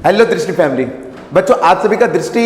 Hello दृष्टि family. बच्चों, आप सभी का दृष्टि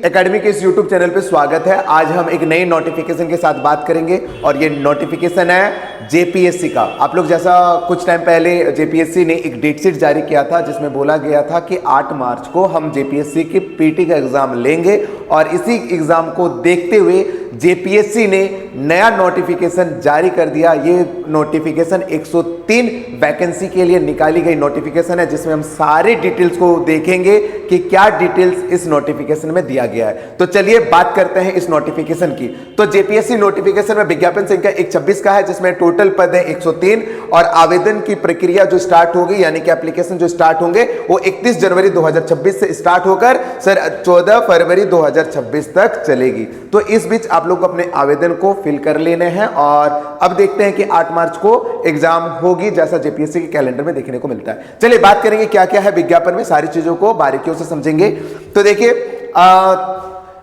एकेडमी के इस यूट्यूब चैनल पे स्वागत है। आज हम एक नई नोटिफिकेशन के साथ बात करेंगे और ये नोटिफिकेशन है जेपीएससी का। आप लोग जैसा कुछ टाइम पहले जेपीएससी ने एक डेट शीट जारी किया था जिसमें बोला गया था कि 8 मार्च को हम जेपीएससी की पीटी का एग्जाम लेंगे और इसी एग्जाम को देखते हुए जेपीएससी ने नया नोटिफिकेशन जारी कर दिया। ये नोटिफिकेशन 103 वैकेंसी के लिए निकाली गई नोटिफिकेशन है जिसमें हम सारे डिटेल्स को देखेंगे कि क्या डिटेल्स इस नोटिफिकेशन में दिया गया है। तो चलिए बात करते हैं इस नोटिफिकेशन की। तो जेपीएससी नोटिफिकेशन में विज्ञापन संख्या 126 का है जिसमें टोटल पद है 103 और आवेदन की प्रक्रिया जो स्टार्ट होगी यानी कि एप्लीकेशन जो स्टार्ट होंगे वो 31 जनवरी 2026 से स्टार्ट होकर सर 14 फरवरी 2026 तक चलेगी। तो इस बीच आप लोग अपने आवेदन को फिल कर लेने हैं और अब देखते हैं कि 8 मार्च को एग्जाम होगी जैसा जेपीएससी के कैलेंडर में देखने को मिलता है। चलिए बात करेंगे क्या क्या है विज्ञापन में, सारी चीजों को बारीकियों से समझेंगे। तो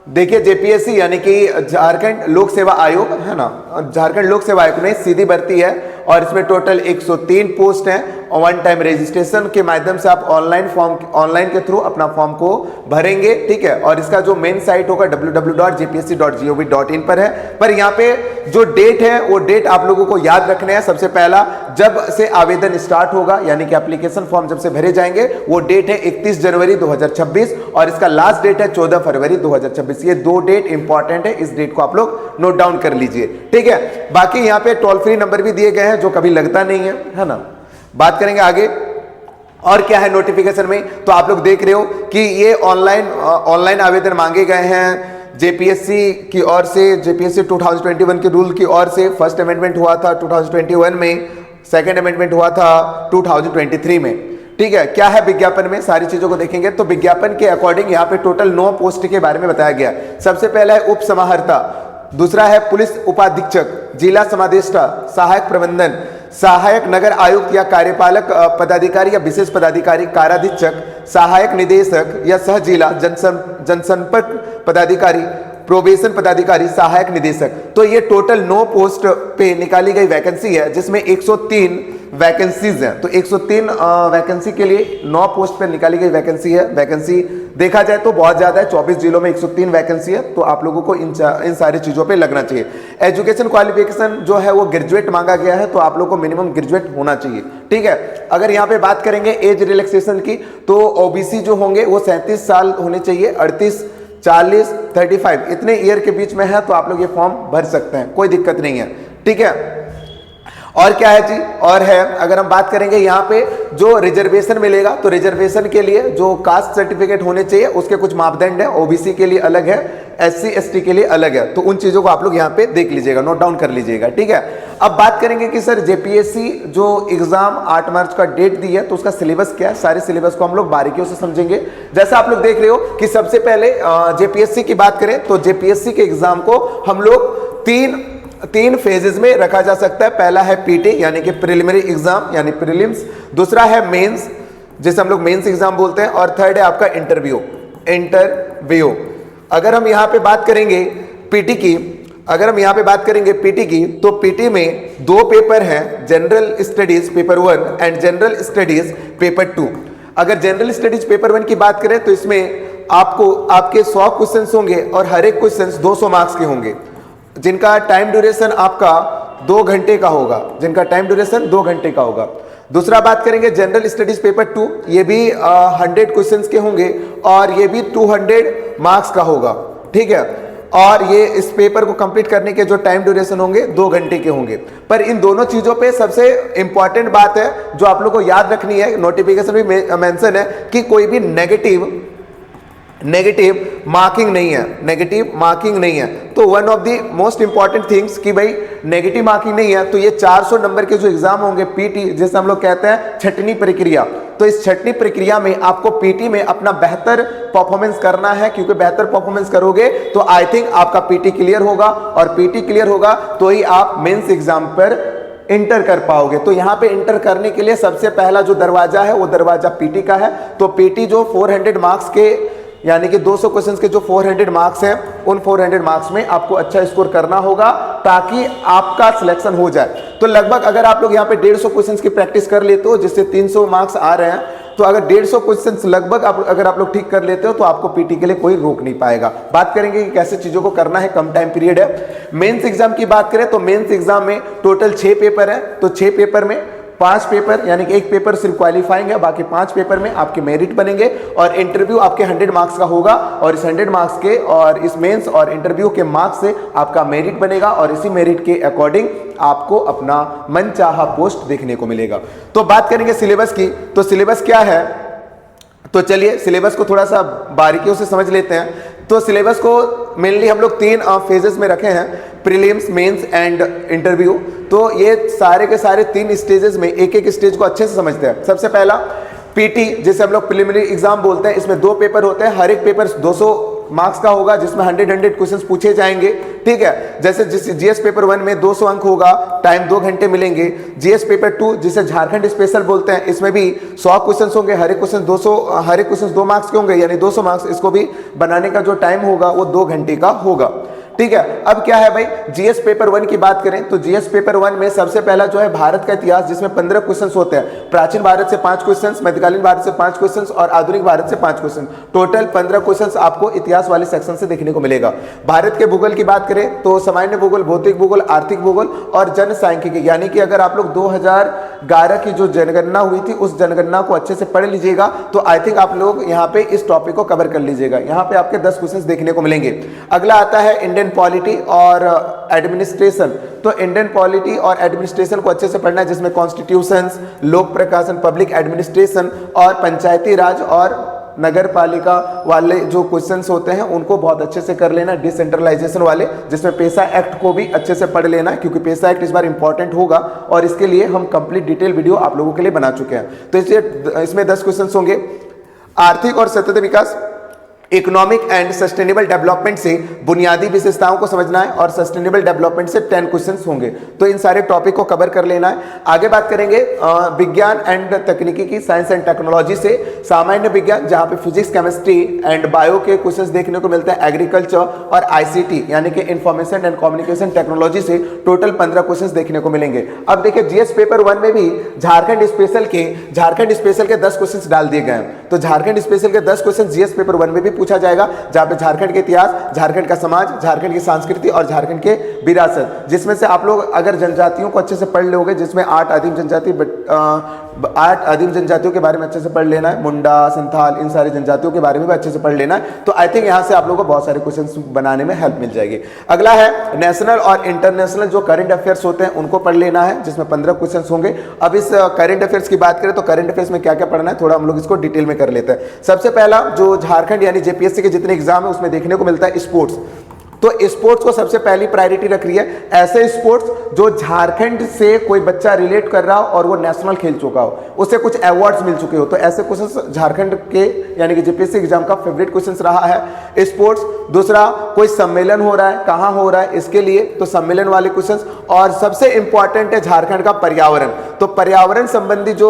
देखिए जेपीएससी यानी कि झारखंड लोक सेवा आयोग है ना, झारखंड लोक सेवा आयोग में सीधी भर्ती है और इसमें टोटल 103 पोस्ट हैं और वन टाइम रजिस्ट्रेशन के माध्यम से आप ऑनलाइन के थ्रू अपना फॉर्म को भरेंगे, ठीक है। और इसका जो मेन साइट होगा www.jpsc.gov.in पर है। पर यहाँ पे जो डेट है वो डेट आप लोगों को याद रखने हैं। सबसे पहला जब से आवेदन स्टार्ट होगा यानी कि एप्लीकेशन फॉर्म जब से भरे जाएंगे वो डेट है 31 जनवरी 2026 और इसका लास्ट डेट है 14 फरवरी 2026। ये दो डेट इंपॉर्टेंट है, इस डेट को आप लोग नोट डाउन कर लीजिए, ठीक है। बाकी यहाँ पे टोल फ्री नंबर भी दिए गए हैं जो कभी लगता नहीं है ना। बात करेंगे आगे और क्या है नोटिफिकेशन में। तो आप लोग देख रहे हो कि ये ऑनलाइन आवेदन मांगे गए हैं जेपीएससी की ओर से। जेपीएससी 2021 के रूल की ओर से फर्स्ट अमेंडमेंट हुआ था 2021 में, सेकंड अमेंडमेंट हुआ था 2023 में, ठीक है। क्या है विज्ञापन में, सारी चीजों को देखेंगे। तो विज्ञापन के अकॉर्डिंग यहाँ पे टोटल 9 पोस्ट के बारे में बताया गया। सबसे पहला है उप समाहर्ता, दूसरा है पुलिस उपाधीक्षक, जिला समादेष्टा, सहायक प्रबंधन, सहायक नगर आयुक्त या कार्यपालक पदाधिकारी या विशेष पदाधिकारी, काराधीक्षक, सहायक निदेशक या सह जिला जनसंपर्क पदाधिकारी, प्रोबेशन पदाधिकारी, सहायक निदेशक। तो ये टोटल 9 पोस्ट पे निकाली गई वैकेंसी है जिसमें 103 वैकेंसीज हैं। तो 103 वैकेंसी के लिए 9 पोस्ट पे निकाली गई वैकेंसी है। वैकेंसी देखा जाए तो बहुत ज्यादा है, 24 जिलों में 103 वैकेंसी है। तो आप लोगों को इन सारी चीजों पे लगना चाहिए। एजुकेशन क्वालिफिकेशन जो है वो ग्रेजुएट मांगा गया है, तो आप लोगों को मिनिमम ग्रेजुएट होना चाहिए, ठीक है। अगर यहाँ पे बात करेंगे एज रिलैक्सेशन की तो ओबीसी जो होंगे वो 37 साल होने चाहिए, 38, 40, 35 इतने ईयर के बीच में है तो आप लोग ये फॉर्म भर सकते हैं, कोई दिक्कत नहीं है, ठीक है। और क्या है जी, और है अगर हम बात करेंगे यहाँ पे जो रिजर्वेशन मिलेगा तो रिजर्वेशन के लिए जो कास्ट सर्टिफिकेट होने चाहिए उसके कुछ मापदंड है। ओबीसी के लिए अलग है, एससी एसटी के लिए अलग है। तो उन चीजों को आप लोग यहाँ पे देख लीजिएगा, नोट डाउन कर लीजिएगा, ठीक है। अब बात करेंगे कि सर जेपीएससी जो एग्जाम 8 मार्च का डेट दी है तो उसका सिलेबस क्या है। सारे सिलेबस को हम लोग बारीकियों से समझेंगे। जैसा आप लोग देख रहे हो कि सबसे पहले जेपीएससी की बात करें तो जेपीएससी के एग्जाम को हम लोग तीन फेजेस में रखा जा सकता है। पहला है पीटी यानी कि प्रिलिमिनरी एग्जाम यानी प्रीलिम्स, दूसरा है मेंस जिसे हम लोग मेंस एग्जाम बोलते हैं और थर्ड है आपका इंटरव्यू। अगर हम यहाँ पे बात करेंगे पीटी की, तो पीटी में 2 पेपर हैं, general studies paper 1 and general studies paper 2। अगर जनरल स्टडीज पेपर 1 की बात करें तो इसमें आपके 100 क्वेश्चन होंगे और हर एक क्वेश्चन 200 मार्क्स के होंगे जिनका टाइम ड्यूरेशन आपका 2 घंटे का होगा, दूसरा बात करेंगे जनरल स्टडीज पेपर 2, ये भी 100 क्वेश्चंस के होंगे और ये भी 200 मार्क्स का होगा, ठीक है। और ये इस पेपर को कंप्लीट करने के जो टाइम ड्यूरेशन होंगे 2 घंटे के होंगे। पर इन दोनों चीजों पे सबसे इंपॉर्टेंट बात है जो आप लोग को याद रखनी है, नोटिफिकेशन में मेंशन है कि कोई भी नेगेटिव मार्किंग नहीं है। तो one of the most important things कि भाई नेगेटिव मार्किंग नहीं है। तो ये 400 नंबर के जो एग्जाम होंगे पीटी, जैसे हम लोग कहते हैं छटनी प्रक्रिया, तो इस छटनी प्रक्रिया में आपको पीटी में अपना बेहतर परफॉर्मेंस करना है, क्योंकि बेहतर परफॉर्मेंस करोगे तो आई थिंक आपका पीटी क्लियर होगा और पीटी क्लियर होगा तो ही आप मेंस एग्जाम पर इंटर कर पाओगे। तो यहाँ पे इंटर करने के लिए सबसे पहला जो दरवाजा है वो दरवाजा पीटी का है। तो पीटी जो 400 मार्क्स के यानी कि 200 क्वेश्चंस के जो 400 मार्क्स हैं उन 400 मार्क्स में आपको अच्छा स्कोर करना होगा ताकि आपका सिलेक्शन हो जाए। तो लगभग अगर आप लोग यहाँ पे 150 क्वेश्चंस की प्रैक्टिस कर लेते हो जिससे 300 मार्क्स आ रहे हैं तो अगर 150 क्वेश्चंस लगभग अगर आप लोग ठीक कर लेते हो तो आपको पीटी के लिए कोई रोक नहीं पाएगा। बात करेंगे कि कैसे चीजों को करना है, कम टाइम पीरियड है। मेंस एग्जाम की बात करें तो मेंस एग्जाम में टोटल 6 पेपर है, तो 6 पेपर में 5 पेपर यानी कि एक पेपर सिर्फ क्वालिफाइंग है, बाकी 5 पेपर में आपके मेरिट बनेंगे और इंटरव्यू आपके 100 मार्क्स का होगा और इस 100 मार्क्स के और इस मेंस और इंटरव्यू के मार्क्स से आपका मेरिट बनेगा और इसी मेरिट के अकॉर्डिंग आपको अपना मनचाहा पोस्ट देखने को मिलेगा। तो बात करेंगे सिलेबस की, तो सिलेबस क्या है, तो चलिए सिलेबस को थोड़ा सा बारीकियों से समझ लेते हैं। तो सिलेबस को मेनली हम लोग 3 फेजेस में रखे हैं, प्रीलिम्स, मेंस एंड इंटरव्यू। तो ये सारे के सारे 3 स्टेजेस में एक एक स्टेज को अच्छे से समझते हैं। सबसे पहला पीटी, जिसे हम लोग प्रिलिमिनरी एग्जाम बोलते हैं, इसमें 2 पेपर होते हैं, हर एक पेपर 200 मार्क्स का होगा जिसमें 100 क्वेश्चंस पूछे जाएंगे। ठीक है, जैसे जीएस पेपर 1 में 200 अंक होगा, टाइम 2 घंटे मिलेंगे। जीएस पेपर 2 जिसे झारखंड स्पेशल बोलते हैं, इसमें भी 100 क्वेश्चंस होंगे, हर एक क्वेश्चन 2 मार्क्स के होंगे यानी 200 मार्क्स। इसको भी बनाने का जो टाइम होगा वो 2 घंटे का होगा। ठीक है, अब क्या है भाई, जीएस पेपर 1 की बात करें तो जीएस पेपर 1 में सबसे पहला जो है भारत का इतिहास, जिसमें 15 क्वेश्चंस होते हैं। प्राचीन भारत से 5 क्वेश्चंस, मध्यकालीन भारत से 5 क्वेश्चंस और आधुनिक भारत से 5 क्वेश्चन, टोटल 15 क्वेश्चंस आपको इतिहास वाले सेक्शन से देखने को मिलेगा। भारत के भूगोल की बात करें तो सामान्य भूगोल, भौतिक भूगोल, आर्थिक भूगोल और जनसांख्यिकी, यानी कि अगर आप लोग 2011 की जो जनगणना हुई थी उस जनगणना को अच्छे से पढ़ लीजिएगा तो आई थिंक आप लोग यहाँ पे इस टॉपिक को कवर कर लीजिएगा। यहाँ पे आपके 10 क्वेश्चन देखने को मिलेंगे। अगला आता है इंडियन पॉलिटी और एडमिनिस्ट्रेशन। तो इंडियन पॉलिटी और एडमिनिस्ट्रेशन को अच्छे से पढ़ना है, जिसमें कॉन्स्टिट्यूशंस, लोक प्रशासन, पब्लिक एडमिनिस्ट्रेशन और पंचायती राज और नगर पालिका वाले जो क्वेश्चंस होते हैं उनको बहुत अच्छे से कर लेना। डिसेंट्रलाइजेशन वाले, जिसमें पेशा एक्ट को भी अच्छे से पढ़ लेना, क्योंकि पेशा एक्ट इस बार इंपॉर्टेंट होगा और इसके लिए हम कंप्लीट डिटेल वीडियो आप लोगों के लिए बना चुके हैं। तो इसमें 10 क्वेश्चंस होंगे। आर्थिक और सतत विकास, इकोनॉमिक एंड सस्टेनेबल डेवलपमेंट से बुनियादी विशेषताओं को समझना है और सस्टेनेबल डेवलपमेंट से 10 क्वेश्चंस होंगे। तो इन सारे टॉपिक को कवर कर लेना है। आगे बात करेंगे विज्ञान एंड तकनीकी की, साइंस एंड टेक्नोलॉजी से सामान्य विज्ञान, जहां पे फिजिक्स, केमिस्ट्री एंड बायो के क्वेश्चंस देखने को मिलते हैं। एग्रीकल्चर और आईसीटी यानी कि इंफॉर्मेशन एंड कम्युनिकेशन टेक्नोलॉजी से टोटल 15 क्वेश्चंस देखने को मिलेंगे। अब देखिए जीएस पेपर 1 में भी झारखंड स्पेशल के 10 क्वेश्चंस डाल दिए गए हैं। तो झारखंड स्पेशल के 10 क्वेश्चन जीएस पेपर 1 में भी पूछा जाएगा, जहां पे झारखंड के इतिहास, झारखंड का समाज, झारखंड की संस्कृति और झारखंड के विरासत, जिसमें से आप लोग अगर जनजातियों को अच्छे से पढ़ लोगे, जिसमें 8 आदिम जनजातियों के बारे में अच्छे से पढ़ लेना है, मुंडा, संथाल, इन सारी जनजातियों के बारे में भी अच्छे से पढ़ लेना है। तो आई थिंक यहां से आप लोगों को बहुत सारे क्वेश्चंस बनाने में हेल्प मिल जाएगी। अगला है नेशनल और इंटरनेशनल जो करंट अफेयर्स होते हैं उनको पढ़ लेना है, जिसमें 15 क्वेश्चंस होंगे। अब इस करंट अफेयर्स की बात करें तो करंट अफेयर्स में क्या क्या पढ़ना है, थोड़ा हम लोग इसको डिटेल में कर लेते हैं। सबसे पहला जो झारखंड यानी जेपीएससी के जितने एग्जाम है उसमें देखने को मिलता है स्पोर्ट्स। तो स्पोर्ट्स को सबसे पहली प्रायोरिटी रख रही है। ऐसे स्पोर्ट्स जो झारखंड से कोई बच्चा रिलेट कर रहा हो और वो नेशनल खेल चुका हो, उसे कुछ अवार्ड्स मिल चुके हो, तो ऐसे क्वेश्चंस झारखंड के यानी कि जेपीएससी एग्जाम का फेवरेट क्वेश्चंस रहा है स्पोर्ट्स। दूसरा, कोई सम्मेलन हो रहा है, कहां हो रहा है, इसके लिए तो सम्मेलन वाले क्वेश्चंस। और सबसे इंपॉर्टेंट है झारखंड का पर्यावरण। तो पर्यावरण संबंधी जो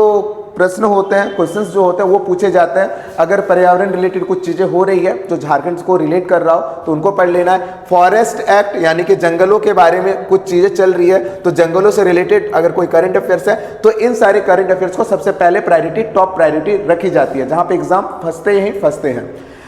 प्रश्न होते हैं, क्वेश्चंस जो होते हैं वो पूछे जाते हैं। अगर पर्यावरण रिलेटेड कुछ चीजें हो रही है जो झारखंड को रिलेट कर रहा हो तो उनको पढ़ लेना है। फॉरेस्ट एक्ट यानी कि जंगलों के बारे में कुछ चीजें चल रही है, तो जंगलों से रिलेटेड अगर कोई करंट अफेयर्स है तो इन सारे करंट अफेयर्स को सबसे पहले प्रायोरिटी, टॉप प्रायोरिटी रखी जाती है, जहां पे एग्जाम फंसते हैं।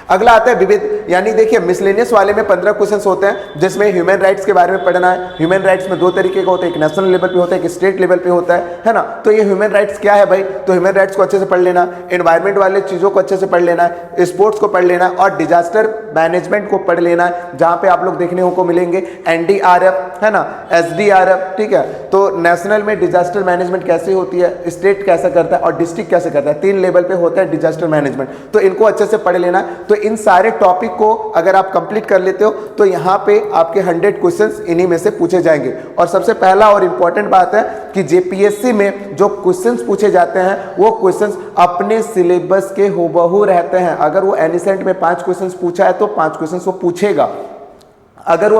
अगला आता है विविध, यानी देखिए मिसलेनियस वाले में 15 क्वेश्चंस होते हैं, जिसमें ह्यूमन राइट्स के बारे में पढ़ना है। ह्यूमन राइट्स में 2 तरीके का होता है, एक नेशनल लेवल पे होता है, एक स्टेट लेवल पे होता है ना। तो ये ह्यूमन राइट्स क्या है भाई, तो ह्यूमन राइट्स को अच्छे से पढ़ लेना, एनवायरमेंट वाले चीजों को अच्छे से पढ़ लेना है, स्पोर्ट्स को पढ़ लेना है और डिजास्टर मैनेजमेंट को पढ़ लेना है, जहां पे आप लोग देखने को मिलेंगे एनडीआरएफ है ना, एसडीआरएफ। ठीक है, तो नेशनल में डिजास्टर मैनेजमेंट कैसे होती है, स्टेट कैसा करता है और डिस्ट्रिक्ट कैसे करता है, 3 लेवल पे होता है डिजास्टर मैनेजमेंट। तो इनको अच्छे से पढ़ लेना है। तो इन सारे टॉपिक को अगर आप कंप्लीट कर लेते हो तो यहां पे आपके 100 क्वेश्चंस इन्हीं में से पूछे जाएंगे। और सबसे पहला और इंपॉर्टेंट बात है कि जेपीएससी में जो क्वेश्चंस पूछे जाते हैं वो क्वेश्चंस अपने सिलेबस के हूबहू रहते हैं। अगर वो एनिसेंट में 5 क्वेश्चंस पूछा है तो 5 क्वेश्चंस वो पूछेगा। अगर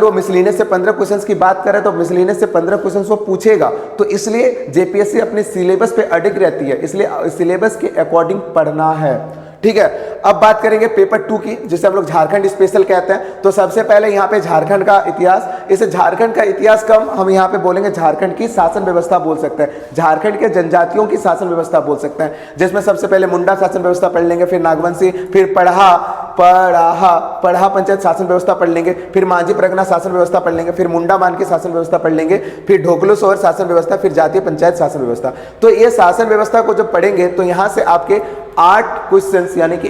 वो मिसलेनियस से 15 क्वेश्चंस की बात करें तो मिसलेनियस से 15 क्वेश्चंस वो पूछेगा। तो इसलिए जेपीएससी अपने सिलेबस पे अडिग रहती है, इसलिए सिलेबस के अकॉर्डिंग पढ़ना है। ठीक है। अब बात करेंगे पेपर 2 की, जिसे हम लोग झारखंड स्पेशल कहते हैं। तो सबसे पहले यहाँ पे झारखंड का इतिहास, इसे झारखंड का इतिहास कम हम यहाँ पे बोलेंगे झारखंड की शासन व्यवस्था बोल सकते हैं, झारखंड के जनजातियों की शासन व्यवस्था बोल सकते हैं, जिसमें सबसे पहले मुंडा शासन व्यवस्था पढ़ लेंगे, फिर नागवंशी, फिर पढ़ा पंचायत शासन व्यवस्था पढ़ लेंगे, फिर मांझी परगना शासन व्यवस्था पढ़ लेंगे, फिर मुंडा मान की शासन व्यवस्था पढ़ लेंगे, फिर ढोकलो सोहर शासन व्यवस्था, फिर जातीय पंचायत शासन व्यवस्था। तो ये शासन व्यवस्था को जब पढ़ेंगे तो यहाँ से आपके 8 क्वेश्चंस यानी कि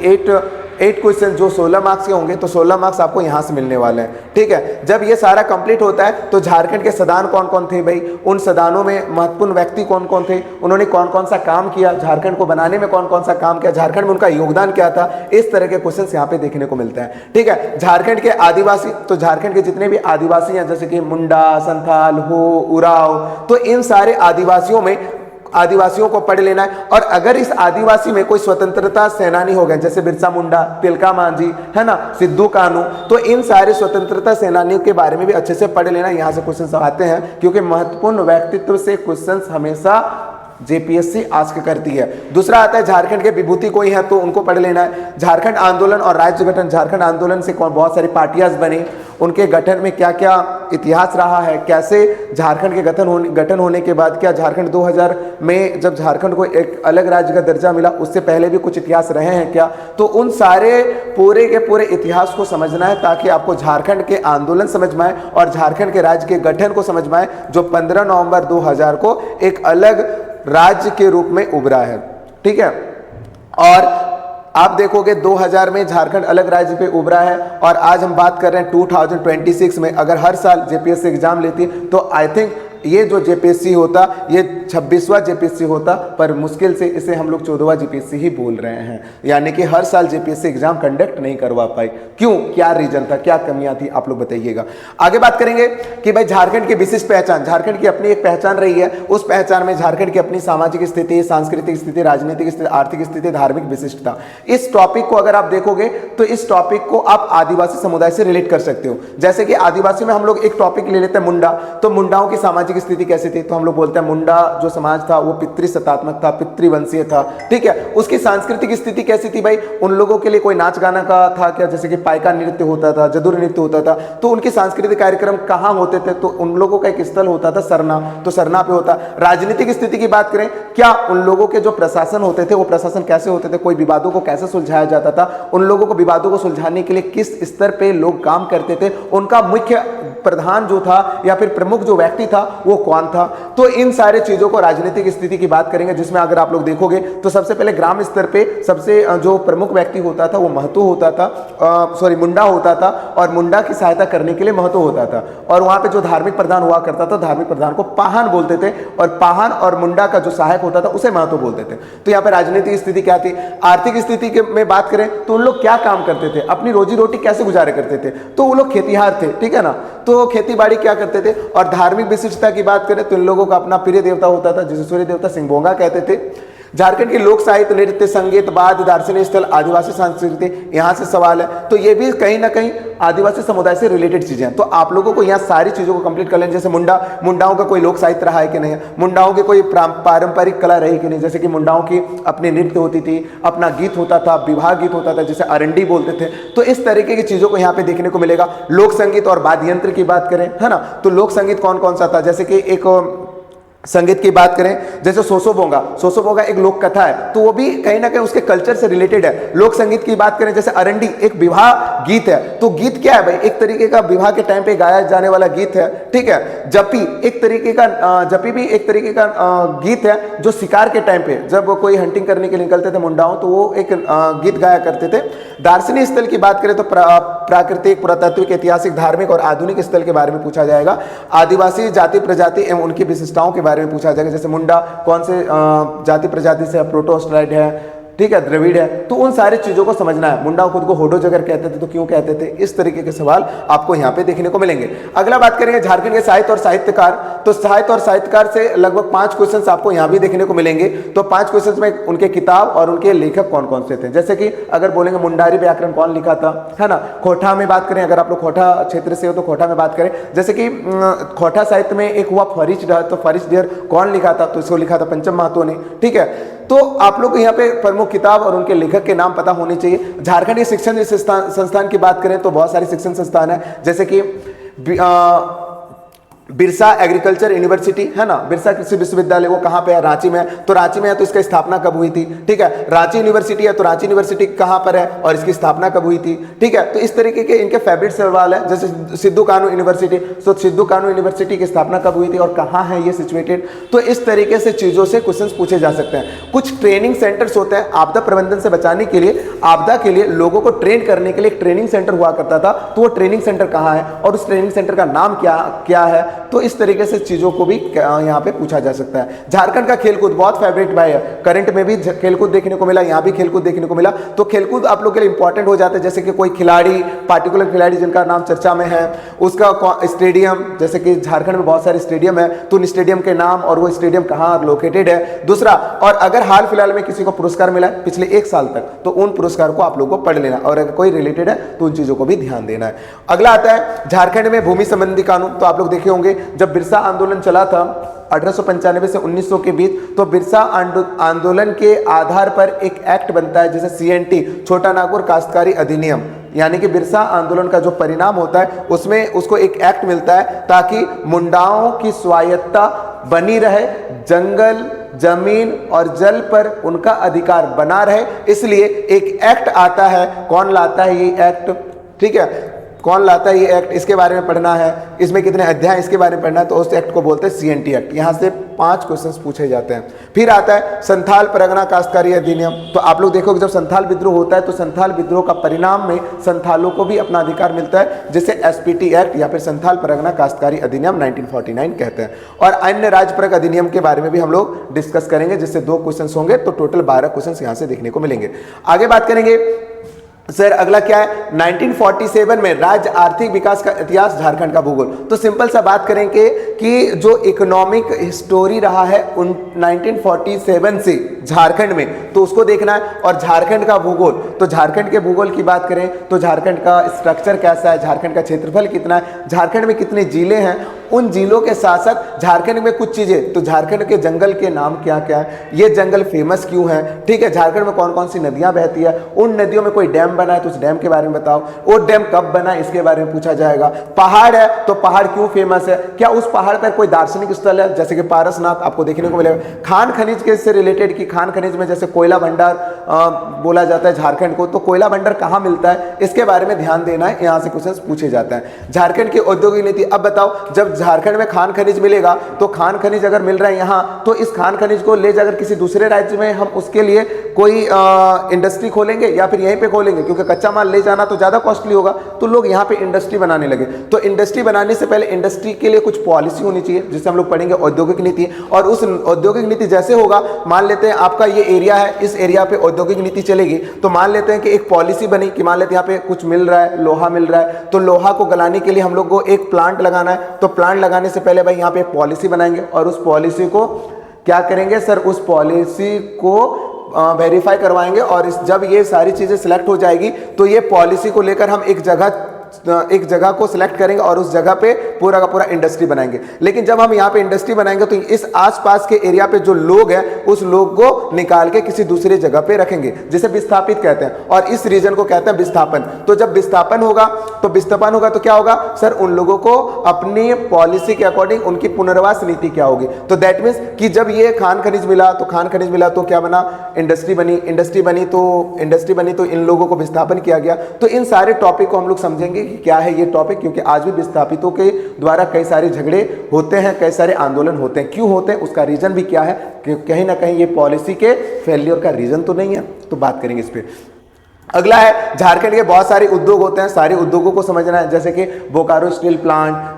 8 क्वेश्चन जो 16 मार्क्स के होंगे, तो 16 मार्क्स आपको यहां से मिलने वाले हैं। ठीक है, जब ये सारा कंप्लीट होता है तो झारखंड के सदान कौन कौन थे भाई, उन सदानों में महत्वपूर्ण व्यक्ति कौन कौन थे, उन्होंने कौन कौन सा काम किया, झारखंड को बनाने में कौन कौन सा काम किया, झारखंड में उनका योगदान क्या था, इस तरह के क्वेश्चन यहाँ पे देखने को मिलते हैं। ठीक है, झारखंड के आदिवासी, तो झारखंड के जितने भी आदिवासी हैं जैसे कि मुंडा, संथाल, हो, उराव, तो इन सारे आदिवासियों को पढ़ लेना है। और अगर इस आदिवासी में कोई स्वतंत्रता सेनानी हो गए जैसे बिरसा मुंडा, तिलका मांझी, है ना, सिद्धू कानू, तो इन सारे स्वतंत्रता सेनानियों के बारे में भी अच्छे से पढ़ लेना। यहां से क्वेश्चन आते हैं क्योंकि महत्वपूर्ण व्यक्तित्व से क्वेश्चन हमेशा जेपीएससी आस्क करती है। दूसरा आता है झारखंड के विभूति कोई है तो उनको पढ़ लेना है। झारखंड आंदोलन और राज्य गठन, झारखंड आंदोलन से बहुत सारी पार्टियां बनी, उनके गठन में क्या क्या इतिहास रहा है, कैसे झारखंड के गठन होने के बाद क्या झारखंड 2000 में जब झारखंड को एक अलग राज्य का दर्जा मिला उससे पहले भी कुछ इतिहास रहे हैं क्या, तो उन सारे पूरे के पूरे इतिहास को समझना है ताकि आपको झारखंड के आंदोलन समझ में आए और झारखंड के राज्य के गठन को समझ में आए जो 15 नवंबर 2000 को एक अलग राज्य के रूप में उभरा है। ठीक है, और आप देखोगे 2000 में झारखंड अलग राज्य पे उभरा है और आज हम बात कर रहे हैं 2026 में। अगर हर साल जेपीएससी एग्जाम लेती तो आई थिंक ये जो जेपीएससी होता ये 26वां जेपीएससी होता, पर मुश्किल से इसे हम लोग 14वां जेपीएससी ही बोल रहे हैं, यानी कि हर साल जेपीएससी एग्जाम कंडक्ट नहीं करवा पाई। क्यों, क्या रीजन था, क्या कमियां थी, आप लोग बताइएगा। आगे बात करेंगे कि भाई झारखंड की विशिष्ट पहचान, झारखंड की अपनी एक पहचान रही है, उस पहचान में झारखंड की अपनी सामाजिक स्थिति, सांस्कृतिक स्थिति, राजनीतिक स्थिति, आर्थिक स्थिति, धार्मिक विशिष्टता। इस टॉपिक को अगर आप देखोगे तो इस टॉपिक को आप आदिवासी समुदाय से रिलेट कर सकते हो। जैसे कि आदिवासी में हम लोग एक टॉपिक ले लेते हैं मुंडा, तो मुंडाओं की सामाजिक स्थिति कैसी थी, तो हम लोग बोलते हैं मुंडा जो समाज था वो पितृसत्तात्मक था, पितृवंशीय था। ठीक है, उसकी सांस्कृतिक स्थिति कैसी थी भाई, उन लोगों के लिए कोई नाच गाना का था क्या, जैसे कि पाइका नृत्य होता था, जदुर नृत्य होता था, तो उनके सांस्कृतिक कार्यक्रम कहां होते थे, तो उन लोगों का एक स्थल होता था सरना, तो सरना पे होता। राजनीतिक स्थिति की बात करें, क्या उन लोगों के जो प्रशासन होते थे वो प्रशासन कैसे होते थे, कोई विवादों को कैसे सुलझाया जाता था, उन लोगों को विवादों को सुलझाने के लिए किस स्तर पे लोग काम करते थे, उनका मुख्य प्रधान जो था या फिर प्रमुख जो व्यक्ति था वो कौन था। तो इन सारे चीजों को राजनीतिक स्थिति की बात करेंगे, जिसमें अगर आप लोग देखोगे तो सबसे पहले ग्राम स्तर पे सबसे जो प्रमुख व्यक्ति होता था वो महतो होता था, मुंडा होता था, और मुंडा की सहायता करने के लिए महतो होता था। और वहां पे जो धार्मिक प्रधान हुआ करता था, धार्मिक प्रधान को पाहन बोलते थे, और पाहन और मुंडा का जो सहायक होता था उसे महतो बोलते थे। तो यहाँ पे राजनीतिक स्थिति क्या थी। आर्थिक स्थिति में बात करें तो उन लोग क्या काम करते थे, अपनी रोजी रोटी कैसे गुजारे करते थे, तो वो लोग खेतीहार थे। ठीक है ना, तो खेती बाड़ी क्या करते थे। और धार्मिक विशिष्टता की बात करें तो इन लोगों का अपना प्रिय देवता होता था जिसे सूर्य देवता सिंहभोंगा कहते थे। झारखंड की लोक साहित्य, नृत्य, संगीत, वाद्य, दार्शनिक स्थल, आदिवासी संस्कृति, यहां से सवाल है, तो ये भी कहीं ना कहीं आदिवासी समुदाय से रिलेटेड चीजें हैं। तो आप लोगों को यहाँ सारी चीजों को कंप्लीट कर लेना। जैसे मुंडाओं का कोई लोक साहित्य रहा है कि नहीं, मुंडाओं की कोई पारंपरिक कला रही कि नहीं, जैसे कि मुंडाओं की अपनी नृत्य होती थी, अपना गीत होता था, विवाह गीत होता था जिसे अरंडी बोलते थे। तो इस तरीके की चीजों को यहाँ पे देखने को मिलेगा। लोक संगीत और वाद्य यंत्र की बात करें, है ना, तो लोक संगीत कौन कौन सा था, जैसे कि एक संगीत की बात करें जैसे सोसोबोंगा एक लोक कथा है, तो वो भी कहीं ना कहीं उसके कल्चर से रिलेटेड है। लोक संगीत की बात करें जैसे अरंडी एक विवाह गीत है, तो गीत क्या है भाई, एक तरीके का विवाह के टाइम पे गाया जाने वाला गीत है। ठीक है, जपी भी एक तरीके का गीत है जो शिकार के टाइम पे जब कोई हंटिंग करने के लिए निकलते थे मुंडाओं, तो वो एक गीत गाया करते थे। दार्शनिक स्थल की बात करें तो प्राकृतिक, पुरातात्विक, ऐतिहासिक, धार्मिक और आधुनिक स्थल के बारे में पूछा जाएगा। आदिवासी जाति प्रजाति एवं उनकी विशिष्टताओं के बारे में पूछा जाएगा, जैसे मुंडा कौन से जाति प्रजाति से, प्रोटोस्ट्राइड है, ठीक है, द्रविड़ है, तो उन सारी चीजों को समझना है। मुंडा खुद को होडो जगर कहते थे तो क्यों कहते थे, इस तरीके के सवाल आपको यहाँ पे देखने को मिलेंगे। अगला बात करेंगे झारखंड के साहित्य और साहित्यकार, तो साहित्य और साहित्यकार से लगभग 5 क्वेश्चंस आपको यहाँ भी देखने को मिलेंगे। तो 5 क्वेश्चंस में उनके किताब और उनके लेखक कौन कौन से थे, जैसे कि अगर बोलेंगे मुंडारी व्याकरण कौन लिखा था, है ना। खोटा में बात करें, अगर आप लोग खोटा क्षेत्र से हो तो खोटा में बात करें, जैसे कि खोटा साहित्य में एक हुआ फरिश्त, तो फरिश्त कौन लिखा था, तो इसको लिखा था पंचम महतो ने। ठीक है, तो आप लोग यहाँ पे प्रमुख वो किताब और उनके लेखक के नाम पता होने चाहिए। झारखंड के शिक्षण संस्थान की बात करें तो बहुत सारे शिक्षण संस्थान है, जैसे कि बिरसा एग्रीकल्चर यूनिवर्सिटी है ना, बिरसा कृषि विश्वविद्यालय, वो कहाँ पे है? रांची में है। तो रांची में है तो इसका स्थापना कब हुई थी? ठीक है, रांची यूनिवर्सिटी है तो रांची यूनिवर्सिटी कहाँ पर है और इसकी स्थापना कब हुई थी? ठीक है, तो इस तरीके के इनके फेवरेट सवाल है। जैसे सिद्धू कानू यूनिवर्सिटी, तो सिद्धू कानू यूनिवर्सिटी की स्थापना कब हुई थी और कहाँ है ये सिचुएटेड? तो इस तरीके से चीजों से क्वेश्चन पूछे जा सकते हैं। कुछ ट्रेनिंग सेंटर्स होते हैं आपदा प्रबंधन से बचाने के लिए, आपदा के लिए लोगों को ट्रेन करने के लिए एक ट्रेनिंग सेंटर हुआ करता था, तो वो ट्रेनिंग सेंटर कहाँ है और उस ट्रेनिंग सेंटर का नाम क्या है? तो इस तरीके से चीजों को भी यहाँ पे पूछा जा सकता है। झारखंड का खेलकूद बहुत फेवरेट भाई है, करंट में भी खेलकूद देखने को मिला, यहाँ भी खेलकूद देखने को मिला। तो खेलकूद आप लोग के लिए इंपॉर्टेंट हो जाता है, जैसे कि कोई खिलाड़ी, पार्टिकुलर खिलाड़ी जिनका नाम चर्चा में है, उसका स्टेडियम, जैसे कि झारखंड में बहुत सारे स्टेडियम है, तो उन स्टेडियम के नाम और वो स्टेडियम कहाँ लोकेटेड है। दूसरा, और अगर हाल फिलहाल में किसी को पुरस्कार मिला है पिछले 1 साल तक, तो उन पुरस्कार को आप लोग को पढ़ लेना, और अगर कोई रिलेटेड है तो उन चीजों को भी ध्यान देना है। अगला आता है झारखंड में भूमि संबंधी कानून। तो आप लोग देखे होंगे जब बिरसा आंदोलन चला था 1895 से 1900 के बीच, तो बिरसा आंदोलन के आधार पर एक एक्ट बनता है, जैसे CNT, छोटा नागपुर काश्तकारी अधिनियम, यानी कि बिरसा आंदोलन का जो परिणाम होता है उसमें उसको एक एक्ट मिलता है ताकि मुंडाओं की स्वायत्ता बनी रहे, जंगल, जमीन और जल पर उनका अधिकार बना रहे, इसलिए एक एक्ट आता है। कौन लाता है ये एक्ट? ठीक है, कौन लाता है ये एक्ट, इसके बारे में पढ़ना है, इसमें कितने अध्याय इसके बारे में पढ़ना है, तो उस एक्ट को बोलते हैं CNT एक्ट। यहाँ से 5 क्वेश्चंस पूछे जाते हैं। फिर आता है संथाल परगना काश्तकारी अधिनियम। तो आप लोग देखोगे जब संथाल विद्रोह होता है तो संथाल विद्रोह का परिणाम में संथालों को भी अपना अधिकार मिलता है, जिसे SPT एक्ट या फिर संथाल परगना काश्तकारी अधिनियम 1949 कहते हैं। और अन्य राज्यपरक अधिनियम के बारे में भी हम लोग डिस्कस करेंगे, जिससे 2 क्वेश्चन होंगे, तो टोटल 12 क्वेश्चन यहाँ से देखने को मिलेंगे। आगे बात करेंगे सर, अगला क्या है? 1947 में राज्य आर्थिक विकास का इतिहास, झारखंड का भूगोल। तो सिंपल सा बात करेंगे कि जो इकोनॉमिक हिस्टोरी रहा है 1947 से झारखंड में, तो उसको देखना है। और झारखंड का भूगोल, तो झारखंड के भूगोल की बात करें तो झारखंड का स्ट्रक्चर कैसा है, झारखंड का क्षेत्रफल कितना है, झारखंड में कितने जिले हैं, उन जिलों के साथ साथ झारखंड में कुछ चीजें, तो झारखंड के जंगल के नाम क्या क्या है, ये जंगल फेमस क्यों है, ठीक है, झारखंड में कौन कौन सी नदियां बहती है, उन नदियों में कोई डैम बना है तो उस डैम के बारे में बताओ, वो डैम कब बना है इसके बारे में पूछा जाएगा। पहाड़ है तो पहाड़ क्यों फेमस है, क्या उस पहाड़ पर कोई दार्शनिक स्थल है, जैसे कि पारसनाथ आपको देखने को मिलेगा। खान खनिज के से रिलेटेड, कि खान खनिज में जैसे कोयला भंडार बोला जाता है झारखंड को, तो कोयला भंडार कहाँ मिलता है, इसके बारे में ध्यान देना है, यहाँ से क्वेश्चन पूछे जाते हैं। झारखंड की औद्योगिक नीति, अब बताओ जब झारखंड में खान खनिज मिलेगा, तो खान खनिज अगर मिल रहा है यहाँ, तो इस खान खनिज को ले जाकर किसी दूसरे राज्य में हम उसके लिए कोई इंडस्ट्री खोलेंगे या फिर यहीं पे खोलेंगे, क्योंकि कच्चा माल ले जाना तो ज्यादा कॉस्टली होगा, तो लोग यहाँ पे इंडस्ट्री बनाने लगे। तो इंडस्ट्री बनाने से पहले इंडस्ट्री के लिए कुछ पॉलिसी होनी चाहिए, जिससे हम लोग पढ़ेंगे औद्योगिक नीति। और उस औद्योगिक नीति जैसे होगा, मान लेते हैं आपका ये एरिया है, इस एरिया पे औद्योगिक नीति चलेगी, तो मान लेते हैं कि एक पॉलिसी बनी कि मान लेते हैं यहाँ पे कुछ मिल रहा है, लोहा मिल रहा है, तो लोहा को गलाने के लिए हम लोग को एक प्लांट लगाना है। तो प्लांट लगाने से पहले भाई यहाँ पे एक पॉलिसी बनाएंगे, और उस पॉलिसी को क्या करेंगे सर, उस पॉलिसी को वेरीफाई करवाएंगे, और जब ये सारी चीजें सिलेक्ट हो जाएगी, तो ये पॉलिसी को लेकर हम एक जगह को सिलेक्ट करेंगे और उस जगह पे पूरा का पूरा इंडस्ट्री बनाएंगे। लेकिन जब हम यहाँ पे इंडस्ट्री बनाएंगे तो इस आसपास के एरिया पे जो लोग हैं, उस लोग को निकाल के किसी दूसरी जगह पे रखेंगे, जिसे विस्थापित कहते हैं, और इस रीजन को कहते हैं विस्थापन। तो जब विस्थापन होगा तो क्या होगा सर, उन लोगों को अपनी पॉलिसी के अकॉर्डिंग उनकी पुनर्वास नीति क्या होगी। तो दैट मीन्स कि जब ये खान खनिज मिला तो क्या बना, इंडस्ट्री बनी तो इन लोगों को विस्थापन किया गया। तो इन सारे टॉपिक को हम लोग समझेंगे कि क्या है ये टॉपिक, क्योंकि आज भी विस्थापितों के द्वारा कई सारे झगड़े होते हैं, कई सारे आंदोलन होते हैं। क्यों होते हैं, उसका रीजन भी क्या है, कि कहीं ना कहीं ये पॉलिसी के फेलियर का रीजन तो नहीं है, तो बात करेंगे इस पे। अगला है झारखंड के बहुत सारे उद्योग होते हैं, सारे उद्योगों को समझना है, जैसे कि बोकारो स्टील प्लांट,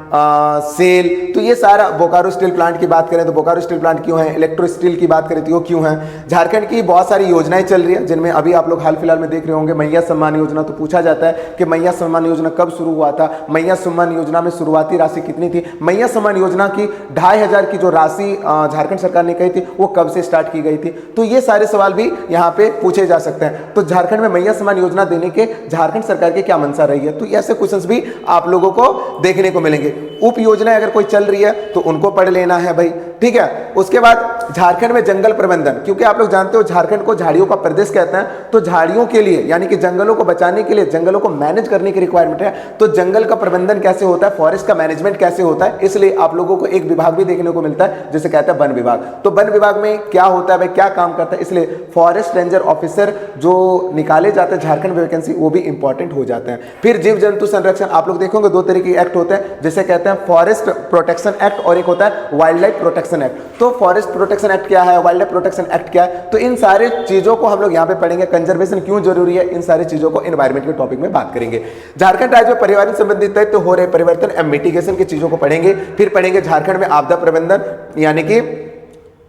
सेल, तो ये सारा, बोकारो स्टील प्लांट की बात करें तो बोकारो स्टील प्लांट क्यों है, इलेक्ट्रो स्टील की बात करें तो वो क्यों है। झारखंड की बहुत सारी योजनाएं चल रही है, जिनमें अभी आप लोग हाल फिलहाल में देख रहे होंगे मैया सम्मान योजना। तो पूछा जाता है कि मैया सम्मान योजना कब शुरू हुआ था, मैया सम्मान योजना में शुरुआती राशि कितनी थी, मैया सम्मान योजना की 2500 की जो राशि झारखंड सरकार ने कही थी वो कब से स्टार्ट की गई थी। तो ये सारे सवाल भी यहाँ पे पूछे जा सकते हैं। तो झारखंड में मैया सम्मान योजना देने के झारखंड सरकार की क्या मंशा रही है, तो ऐसे क्वेश्चंस भी आप लोगों को देखने को मिलेंगे। उप योजना अगर कोई चल रही है तो उनको पढ़ लेना है भाई, ठीक है। उसके बाद झारखंड में जंगल प्रबंधन, क्योंकि आप लोग जानते हो झारखंड को झाड़ियों का प्रदेश कहते हैं, तो झाड़ियों के लिए यानी कि जंगलों को बचाने के लिए, जंगलों को मैनेज करने की रिक्वायरमेंट है, तो जंगल का प्रबंधन कैसे होता है, फॉरेस्ट का मैनेजमेंट कैसे होता है, इसलिए आप लोगों को एक विभाग भी देखने को मिलता है जिसे कहते हैं वन विभाग। तो वन विभाग में क्या होता है भाई, क्या काम करता है, इसलिए फॉरेस्ट रेंजर ऑफिसर जो निकाले जाते हैं झारखंड में वैकेंसी, वो भी इंपॉर्टेंट हो जाते हैं। फिर जीव जंतु संरक्षण, आप लोग देखोगे दो तरह के एक्ट होते हैं जिसे कहते हैं फॉरेस्ट प्रोटेक्शन एक्ट और एक होता है वाइल्ड लाइफ प्रोटेक्शन एक्ट। तो फॉरेस्ट प्रोटेक्शन एक्ट क्या है, वाइल्ड लाइफ प्रोटेक्शन एक्ट क्या है, तो इन सारे चीजों को हम लोग यहाँ पे पढ़ेंगे। कंजर्वेशन क्यों जरूरी है, इन सारी चीजों को एनवायरमेंट के टॉपिक में बात करेंगे। झारखंड राज्य में पर्यावरण संबंधित दायित्व हो रहे परिवर्तन एवं मिटिगेशन की चीजों को पढ़ेंगे। फिर पढ़ेंगे झारखंड में आपदा प्रबंधन, यानी कि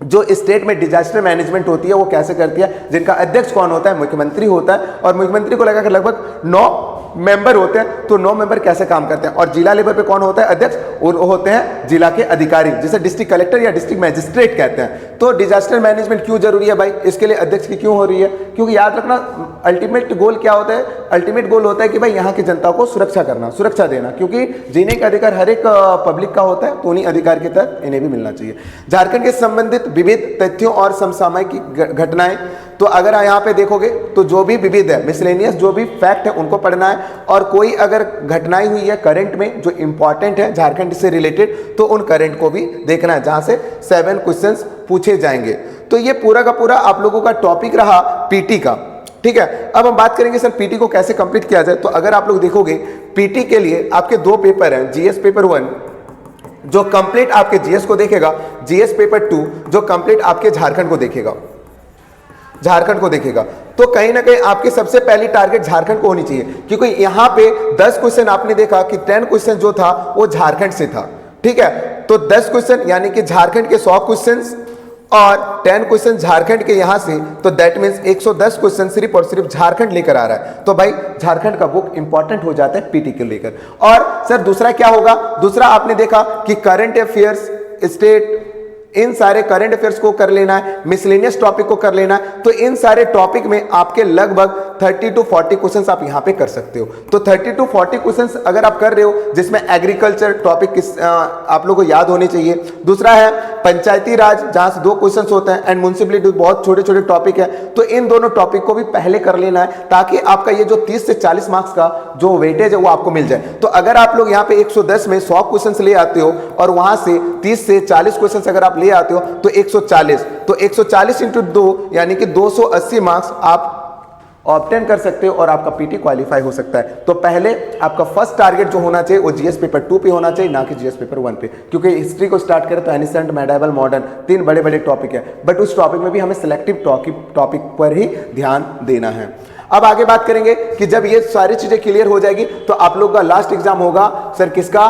जो स्टेट में डिजास्टर मैनेजमेंट होती है वो कैसे करती है, जिनका अध्यक्ष कौन होता है, मुख्यमंत्री होता है, और मुख्यमंत्री को लगाकर लगभग 9 मेंबर होते हैं, तो 9 मेंबर कैसे काम करते हैं। और जिला लेवल पे कौन होता है अध्यक्ष, और होते हैं जिला के अधिकारी, जिसे डिस्ट्रिक्ट कलेक्टर या डिस्ट्रिक्ट मैजिस्ट्रेट कहते हैं। तो डिजास्टर मैनेजमेंट क्यों जरूरी है भाई, इसके लिए अध्यक्ष की क्यों हो रही है, क्योंकि याद रखना अल्टीमेट गोल क्या होता है, अल्टीमेट गोल होता है कि भाई यहाँ की जनता को सुरक्षा करना, सुरक्षा देना, क्योंकि जीने का अधिकार हर एक पब्लिक का होता है, तो उन्हीं अधिकार के तहत इन्हें भी मिलना चाहिए। झारखंड के संबंधित विविध तथ्यों और समसामयिक घटनाएं, तो अगर यहाँ पे देखोगे तो जो भी विविध है, मिसलेनियस जो भी फैक्ट है उनको पढ़ना है, और कोई अगर घटनाएं हुई है करंट में जो इंपॉर्टेंट है झारखंड से रिलेटेड, तो उन करंट को भी देखना है, जहां से 7 क्वेश्चंस पूछे जाएंगे। तो ये पूरा का पूरा आप लोगों का टॉपिक रहा पीटी का, ठीक है। अब हम बात करेंगे सर पीटी को कैसे कंप्लीट किया जाए। तो अगर आप लोग देखोगे पीटी के लिए आपके 2 पेपर हैं, जीएस पेपर 1 जो कंप्लीट आपके जीएस को देखेगा, जीएस पेपर 2 जो कंप्लीट आपके झारखंड को देखेगा, झारखंड को देखेगा। तो कहीं ना कहीं आपकी सबसे पहली टारगेट झारखंड को होनी चाहिए, क्योंकि यहां पे 10 क्वेश्चन आपने देखा कि 10 क्वेश्चन जो था वो झारखंड से था, ठीक है। तो 10 क्वेश्चन यानी कि झारखंड के 100 क्वेश्चन और 10 क्वेश्चन झारखंड के यहां से, तो दैट मींस 110 क्वेश्चन सिर्फ और सिर्फ झारखंड लेकर आ रहा है। तो भाई झारखंड का बुक इंपॉर्टेंट हो जाता है पीटी को लेकर। और सर दूसरा क्या होगा, दूसरा आपने देखा कि करंट अफेयर्स, स्टेट, इन सारे करंट अफेयर्स को कर लेना है, मिसलेनियस टॉपिक को कर लेना है। तो इन सारे टॉपिक में आपके लगभग 30 to 40 क्वेश्चंस आप यहां पे कर सकते हो। तो 30 to 40 क्वेश्चंस अगर आप कर रहे हो, जिसमें एग्रीकल्चर टॉपिक आप लोगों को याद होने चाहिए। दूसरा है पंचायती राज, जहां से 2 क्वेश्चंस होते हैं, एंड म्युनिसिपलिटी बहुत छोटे छोटे टॉपिक है। तो इन दोनों टॉपिक को भी पहले कर लेना है, ताकि आपका ये जो 30 से 40 मार्क्स का जो वेटेज है वो आपको मिल जाए। तो अगर आप लोग यहाँ पे 110 में 100 क्वेश्चन ले आते हो, और वहां से 30 से 40 क्वेश्चन अगर आप ले आते हो, तो 140, तो 140 इंटू 2 यानी कि 280 मार्क्स आप ऑब्टेन कर सकते हो, और आपका पीटी क्वालिफाई हो सकता है। तो पहले आपका फर्स्ट टारगेट जो होना चाहिए वो जीएस पेपर 2 पे होना चाहिए, ना कि जीएस पेपर 1 पे, क्योंकि हिस्ट्री को स्टार्ट करें तो एनिसेंट, मेडाइवल, मॉडर्न, 3 बड़े बड़े टॉपिक है, बट उस टॉपिक में भी हमें सिलेक्टिव टॉपिक पर ही ध्यान देना है। अब आगे बात करेंगे कि जब ये सारी चीजें क्लियर हो जाएगी तो आप लोग का लास्ट एग्जाम होगा सर किसका,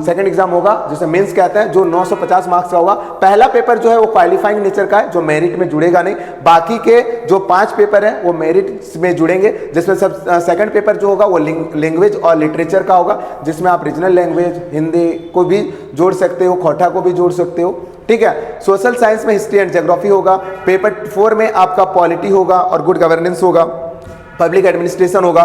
सेकंड एग्जाम होगा जिसे मेंस कहते हैं, जो 950 मार्क्स का होगा। पहला पेपर जो है वो क्वालिफाइंग नेचर का है, जो मेरिट में जुड़ेगा नहीं। बाकी के जो 5 पेपर है वो मेरिट में जुड़ेंगे, जिसमें सब सेकंड पेपर जो होगा वो लैंग्वेज और लिटरेचर का होगा, जिसमें आप रीजनल लैंग्वेज, हिंदी को भी जोड़ सकते हो, खोटा को भी जोड़ सकते हो, ठीक है। सोशल साइंस में हिस्ट्री एंड ज्योग्राफी होगा। पेपर 4 में आपका पॉलिटी होगा और गुड गवर्नेंस होगा, पब्लिक एडमिनिस्ट्रेशन होगा।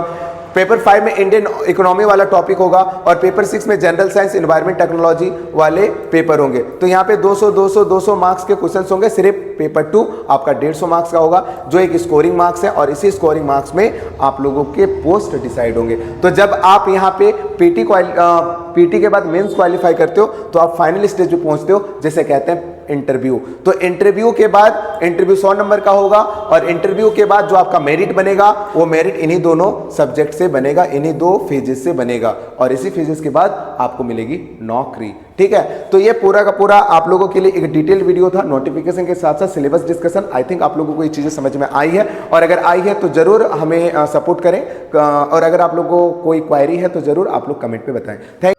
पेपर 5 में इंडियन इकोनॉमी वाला टॉपिक होगा, और पेपर 6 में जनरल साइंस, एनवायरमेंट, टेक्नोलॉजी वाले पेपर होंगे। तो यहाँ पे 200 मार्क्स के क्वेश्चंस होंगे। सिर्फ पेपर 2 आपका 150 मार्क्स का होगा, जो एक स्कोरिंग मार्क्स है, और इसी स्कोरिंग मार्क्स में आप लोगों के पोस्ट डिसाइड होंगे। तो जब आप यहाँ पे पीटी के बाद मेंस क्वालिफाई करते हो, तो आप फाइनल स्टेज पे पहुंचते हो, जिसे कहते हैं इंटरव्यू। तो इंटरव्यू के बाद इंटरव्यू 100 नंबर का होगा, और इंटरव्यू के बाद जो आपका मेरिट बनेगा वो मेरिट इन्हीं दोनों सब्जेक्ट से बनेगा, इन्हीं 2 फेजेस से बनेगा, और इसी फेजेस के बाद आपको मिलेगी नौकरी, ठीक है। तो ये पूरा का पूरा आप लोगों के लिए एक डिटेल वीडियो था, नोटिफिकेशन के साथ साथ सिलेबस डिस्कशन। आई थिंक आप लोगों को ये चीजें समझ में आई है, और अगर आई है तो जरूर हमें सपोर्ट करें, और अगर आप लोगों को कोई क्वायरी है तो जरूर आप लोग कमेंट पे बताएं। थैंक